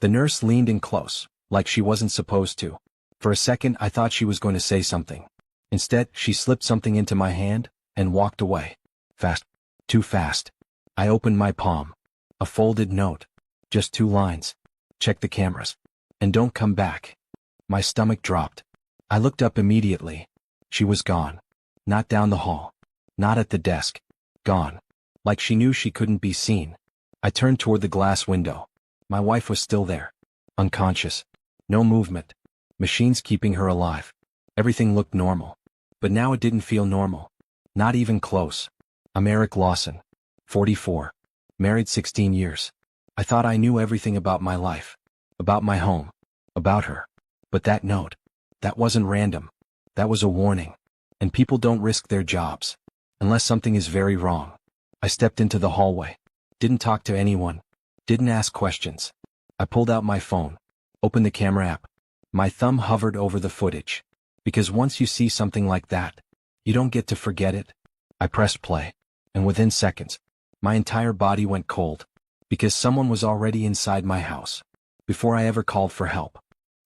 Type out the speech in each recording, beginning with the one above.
The nurse leaned in close, like she wasn't supposed to. For a second I thought she was going to say something. Instead, she slipped something into my hand and walked away. Fast. Too fast. I opened my palm. A folded note. Just 2 lines. Check the cameras. And don't come back. My stomach dropped. I looked up immediately. She was gone. Not down the hall. Not at the desk. Gone. Like she knew she couldn't be seen. I turned toward the glass window. My wife was still there. Unconscious. No movement. Machines keeping her alive. Everything looked normal. But now it didn't feel normal. Not even close. I'm Eric Lawson. 44. Married 16 years. I thought I knew everything about my life. About my home. About her. But that note. That wasn't random. That was a warning. And people don't risk their jobs. Unless something is very wrong. I stepped into the hallway. Didn't talk to anyone. Didn't ask questions. I pulled out my phone. Opened the camera app. My thumb hovered over the footage. Because once you see something like that, you don't get to forget it. I pressed play. And within seconds, my entire body went cold. Because someone was already inside my house. Before I ever called for help.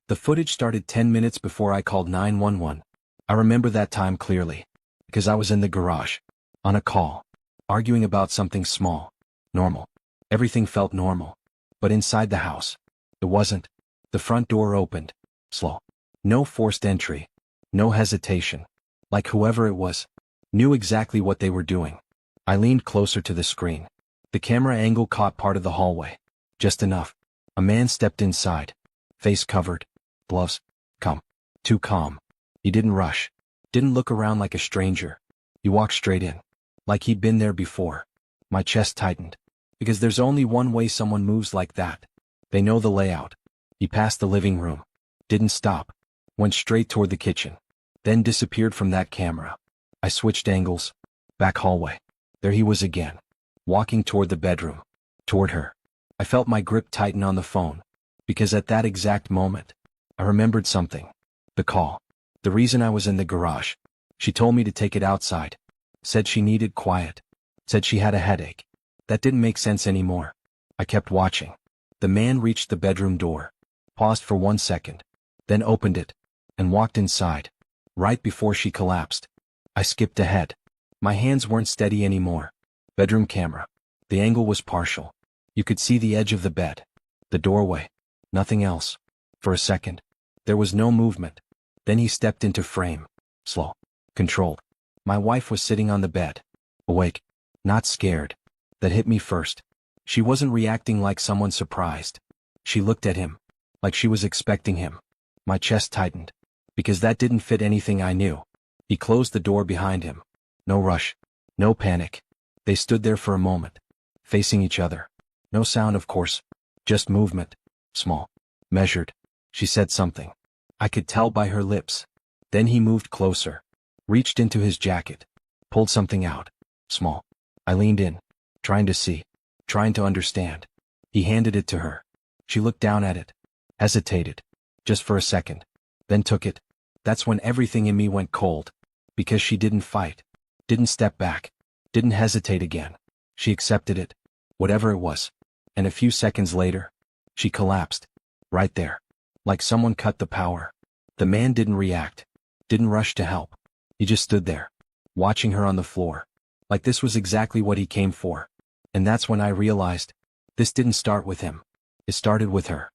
The footage started 10 minutes before I called 911. I remember that time clearly. Because I was in the garage. On a call. Arguing about something small. Normal. Everything felt normal. But inside the house, it wasn't. The front door opened. Slow. No forced entry. No hesitation. Like whoever it was, knew exactly what they were doing. I leaned closer to the screen. The camera angle caught part of the hallway. Just enough. A man stepped inside. Face covered. Gloves. Calm. Too calm. He didn't rush. Didn't look around like a stranger. He walked straight in. Like he'd been there before. My chest tightened. Because there's only one way someone moves like that. They know the layout. He passed the living room. Didn't stop. Went straight toward the kitchen. Then disappeared from that camera. I switched angles. Back hallway. There he was again. Walking toward the bedroom. Toward her. I felt my grip tighten on the phone. Because at that exact moment, I remembered something. The call. The reason I was in the garage. She told me to take it outside. Said she needed quiet. Said she had a headache. That didn't make sense anymore. I kept watching. The man reached the bedroom door. Paused for 1 second. Then opened it. And walked inside. Right before she collapsed. I skipped ahead. My hands weren't steady anymore. Bedroom camera. The angle was partial. You could see the edge of the bed. The doorway. Nothing else. For a second. There was no movement. Then he stepped into frame. Slow. Controlled. My wife was sitting on the bed. Awake. Not scared. That hit me first. She wasn't reacting like someone surprised. She looked at him. Like she was expecting him. My chest tightened. Because that didn't fit anything I knew. He closed the door behind him. No rush. No panic. They stood there for a moment. Facing each other. No sound, of course. Just movement. Small. Measured. She said something. I could tell by her lips. Then he moved closer. Reached into his jacket. Pulled something out. Small. I leaned in. Trying to see. Trying to understand. He handed it to her. She looked down at it. Hesitated. Just for a second. Then took it. That's when everything in me went cold. Because she didn't fight. Didn't step back. Didn't hesitate again. She accepted it. Whatever it was. And a few seconds later, she collapsed. Right there. Like someone cut the power. The man didn't react. Didn't rush to help. He just stood there. Watching her on the floor. Like this was exactly what he came for. And that's when I realized. This didn't start with him. It started with her.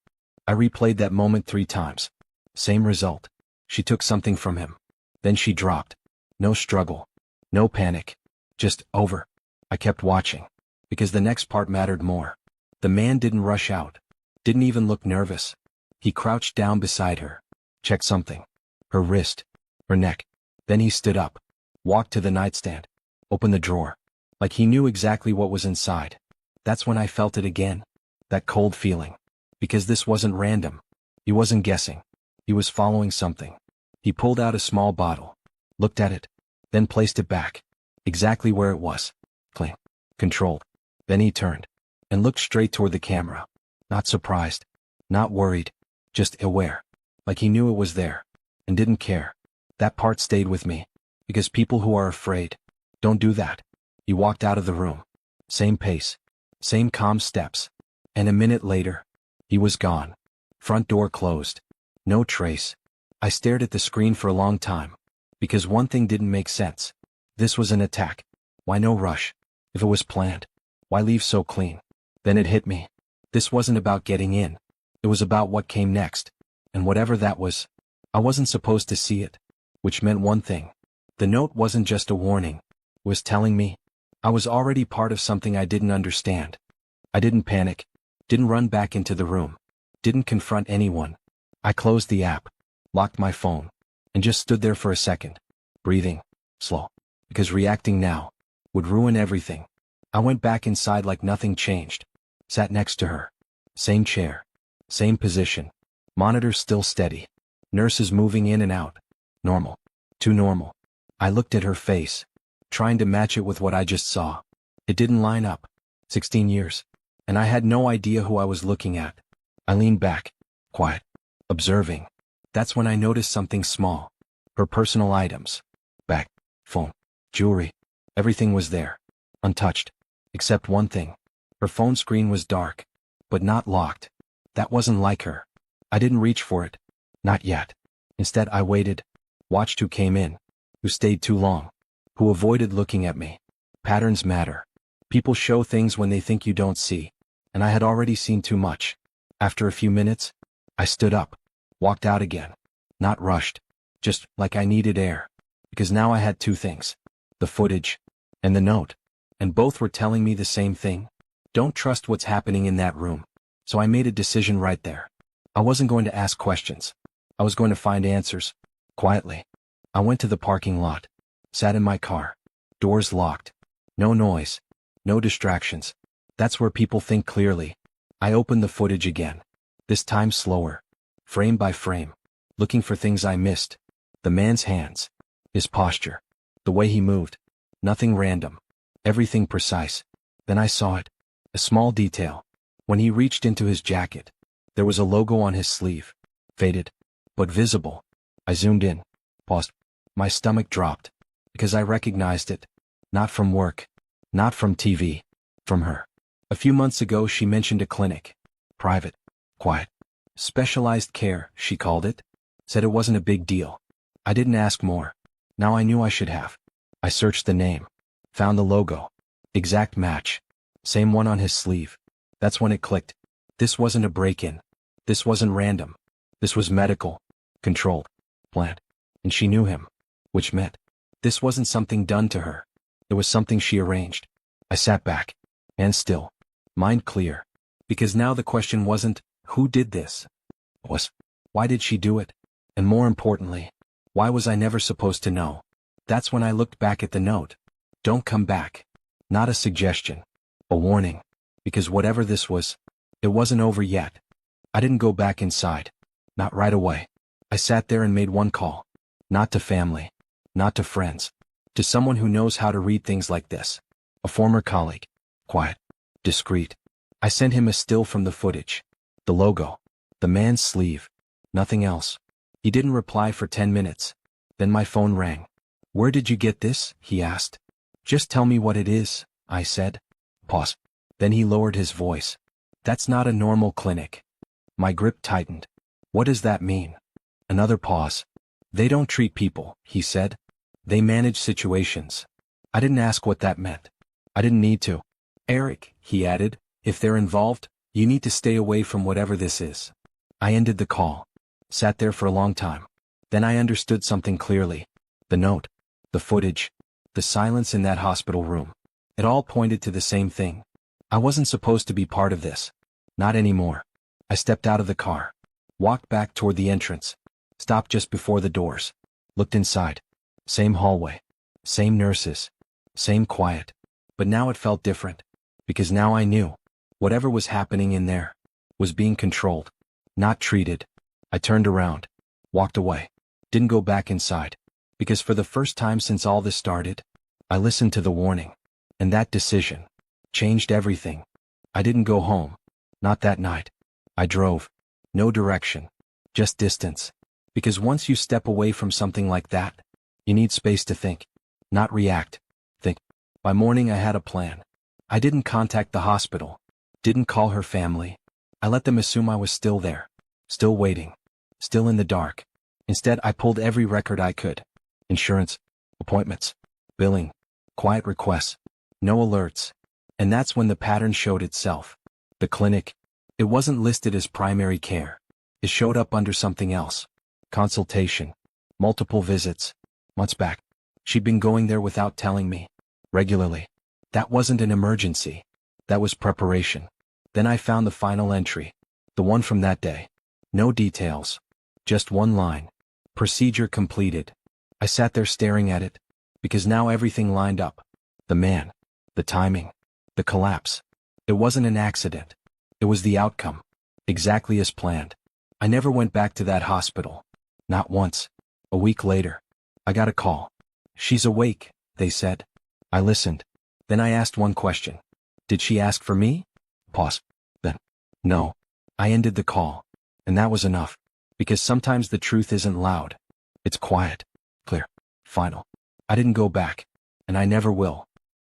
I replayed that moment 3 times. Same result. She took something from him. Then she dropped. No struggle. No panic. Just over. I kept watching. Because the next part mattered more. The man didn't rush out. Didn't even look nervous. He crouched down beside her. Checked something. Her wrist. Her neck. Then he stood up. Walked to the nightstand. Opened the drawer. Like he knew exactly what was inside. That's when I felt it again. That cold feeling. Because this wasn't random. He wasn't guessing. He was following something. He pulled out a small bottle. Looked at it. Then placed it back. Exactly where it was. Clean. Controlled. Then he turned. And looked straight toward the camera. Not surprised. Not worried. Just aware. Like he knew it was there. And didn't care. That part stayed with me. Because people who are afraid don't do that. He walked out of the room. Same pace. Same calm steps. And a minute later, He was gone. Front door closed. No trace. I stared at the screen for a long time. Because one thing didn't make sense. This was an attack. Why no rush? If it was planned, why leave so clean? Then it hit me. This wasn't about getting in. It was about what came next. And whatever that was, I wasn't supposed to see it. Which meant one thing. The note wasn't just a warning. It was telling me I was already part of something I didn't understand. I didn't panic. Didn't run back into the room. Didn't confront anyone. I closed the app, locked my phone, and just stood there for a second, breathing, slow, because reacting now would ruin everything. I went back inside like nothing changed. Sat next to her. Same chair. Same position. Monitor still steady. Nurses moving in and out. Normal. Too normal. I looked at her face, trying to match it with what I just saw. It didn't line up. 16 years. And I had no idea who I was looking at. I leaned back, quiet, observing. That's when I noticed something small. Her personal items. Bag, phone, jewelry. Everything was there. Untouched. Except one thing. Her phone screen was dark. But not locked. That wasn't like her. I didn't reach for it. Not yet. Instead I waited. Watched who came in. Who stayed too long. Who avoided looking at me. Patterns matter. People show things when they think you don't see. And I had already seen too much. After a few minutes, I stood up. Walked out again. Not rushed. Just like I needed air. Because now I had two things. The footage. And the note. And both were telling me the same thing. Don't trust what's happening in that room. So I made a decision right there. I wasn't going to ask questions. I was going to find answers. Quietly. I went to the parking lot. Sat in my car. Doors locked. No noise. No distractions. That's where people think clearly. I opened the footage again. This time slower. Frame by frame. Looking for things I missed. The man's hands. His posture. The way he moved. Nothing random. Everything precise. Then I saw it. A small detail. When he reached into his jacket, there was a logo on his sleeve. Faded, but visible. I zoomed in. Paused. My stomach dropped. Because I recognized it. Not from work. Not from TV. From her. A few months ago she mentioned a clinic. Private. Quiet. Specialized care, she called it. Said it wasn't a big deal. I didn't ask more. Now I knew I should have. I searched the name. Found the logo. Exact match. Same one on his sleeve. That's when it clicked. This wasn't a break-in. This wasn't random. This was medical. Controlled. Planned. And she knew him. Which meant this wasn't something done to her. It was something she arranged. I sat back. And still. Mind clear. Because now the question wasn't, who did this? It was, why did she do it? And more importantly, why was I never supposed to know? That's when I looked back at the note. Don't come back. Not a suggestion. A warning. Because whatever this was, it wasn't over yet. I didn't go back inside. Not right away. I sat there and made one call. Not to family. Not to friends. To someone who knows how to read things like this. A former colleague. Quiet. Discreet. I sent him a still from the footage. The logo. The man's sleeve. Nothing else. He didn't reply for 10 minutes. Then my phone rang. Where did you get this? He asked. Just tell me what it is, I said. Pause. Then he lowered his voice. That's not a normal clinic. My grip tightened. What does that mean? Another pause. They don't treat people, he said. They manage situations. I didn't ask what that meant. I didn't need to. Eric, he added, if they're involved, you need to stay away from whatever this is. I ended the call. Sat there for a long time. Then I understood something clearly. The note. The footage. The silence in that hospital room. It all pointed to the same thing. I wasn't supposed to be part of this. Not anymore. I stepped out of the car. Walked back toward the entrance. Stopped just before the doors. Looked inside. Same hallway. Same nurses. Same quiet. But now it felt different. Because now I knew. Whatever was happening in there was being controlled. Not treated. I turned around. Walked away. Didn't go back inside. Because for the first time since all this started, I listened to the warning. And that decision changed everything. I didn't go home. Not that night. I drove. No direction. Just distance. Because once you step away from something like that, you need space to think. Not react. Think. By morning I had a plan. I didn't contact the hospital. Didn't call her family. I let them assume I was still there. Still waiting. Still in the dark. Instead, I pulled every record I could. Insurance. Appointments. Billing. Quiet requests. No alerts. And that's when the pattern showed itself. The clinic. It wasn't listed as primary care. It showed up under something else. Consultation. Multiple visits. Months back. She'd been going there without telling me. Regularly. That wasn't an emergency. That was preparation. Then I found the final entry. The one from that day. No details. Just one line. Procedure completed. I sat there staring at it. Because now everything lined up. The man. The timing. The collapse. It wasn't an accident. It was the outcome. Exactly as planned. I never went back to that hospital. Not once. A week later. I got a call. She's awake, they said. I listened. Then I asked one question. Did she ask for me? Pause. Then. No. I ended the call. And that was enough. Because sometimes the truth isn't loud. It's quiet. Clear. Final. I didn't go back. And I never will.